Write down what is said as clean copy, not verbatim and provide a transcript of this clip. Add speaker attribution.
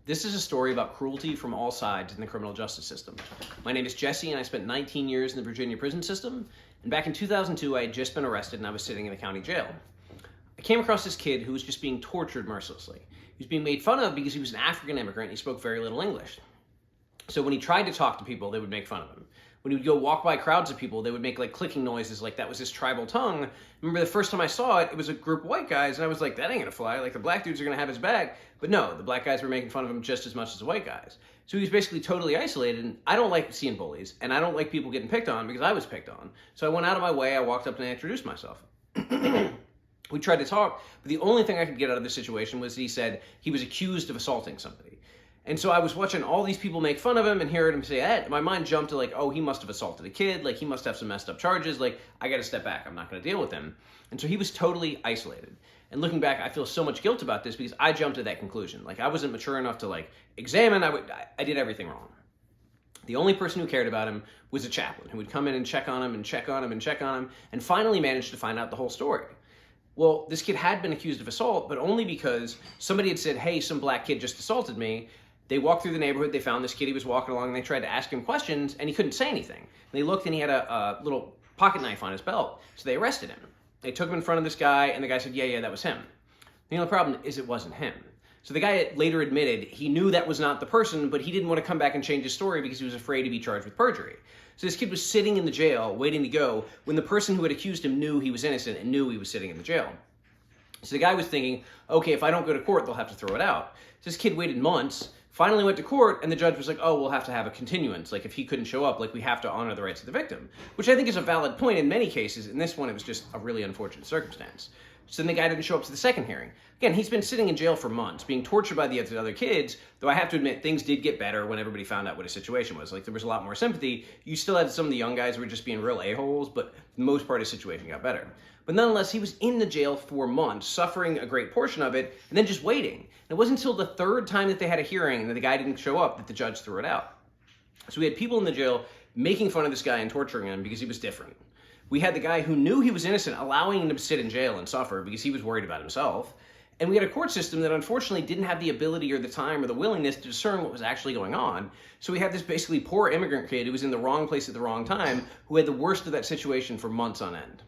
Speaker 1: This is a story about cruelty from all sides in the criminal justice system. My name is Jesse, and I spent 19 years in the Virginia prison system. And back in 2002, I had just been arrested, and I was sitting in the county jail. I came across this kid who was just being tortured mercilessly. He was being made fun of because he was an African immigrant and he spoke very little English. So when he tried to talk to people, they would make fun of him. When he would go walk by crowds of people, they would make like clicking noises like that was his tribal tongue. Remember the first time I saw it, it was a group of white guys, and I was like, that ain't gonna fly. Like, the black dudes are gonna have his back. But no, the black guys were making fun of him just as much as the white guys. So he was basically totally isolated, and I don't like seeing bullies, and I don't like people getting picked on because I was picked on. So I went out of my way, I walked up and I introduced myself. We tried to talk, but the only thing I could get out of this situation was he said he was accused of assaulting somebody. And so I was watching all these people make fun of him and hearing him say that. My mind jumped to like, oh, he must have assaulted a kid. Like, he must have some messed up charges. Like, I got to step back. I'm not going to deal with him. And so he was totally isolated. And looking back, I feel so much guilt about this because I jumped to that conclusion. Like, I wasn't mature enough to like examine. I did everything wrong. The only person who cared about him was a chaplain who would come in and check on him and check on him and check on him and finally managed to find out the whole story. Well, this kid had been accused of assault, but only because somebody had said, hey, some black kid just assaulted me. They walked through the neighborhood, they found this kid, he was walking along, and they tried to ask him questions, and he couldn't say anything. And they looked, and he had a little pocket knife on his belt, so they arrested him. They took him in front of this guy, and the guy said, yeah, that was him. The only problem is it wasn't him. So the guy later admitted he knew that was not the person, but he didn't want to come back and change his story because he was afraid to be charged with perjury. So this kid was sitting in the jail, waiting to go, when the person who had accused him knew he was innocent and knew he was sitting in the jail. So the guy was thinking, okay, if I don't go to court, they'll have to throw it out. So this kid waited months, finally went to court, and the judge was like, oh, we'll have to have a continuance. Like, if he couldn't show up, like, we have to honor the rights of the victim, which I think is a valid point in many cases. In this one, it was just a really unfortunate circumstance. So then the guy didn't show up to the second hearing. Again, he's been sitting in jail for months, being tortured by the other kids, though I have to admit, things did get better when everybody found out what his situation was. Like, there was a lot more sympathy. You still had some of the young guys who were just being real a-holes, but for the most part, his situation got better. But nonetheless, he was in the jail for months, suffering a great portion of it, and then just waiting. And it wasn't until the third time that they had a hearing and the guy didn't show up that the judge threw it out. So we had people in the jail making fun of this guy and torturing him because he was different. We had the guy who knew he was innocent allowing him to sit in jail and suffer because he was worried about himself. And we had a court system that unfortunately didn't have the ability or the time or the willingness to discern what was actually going on. So we had this basically poor immigrant kid who was in the wrong place at the wrong time who had the worst of that situation for months on end.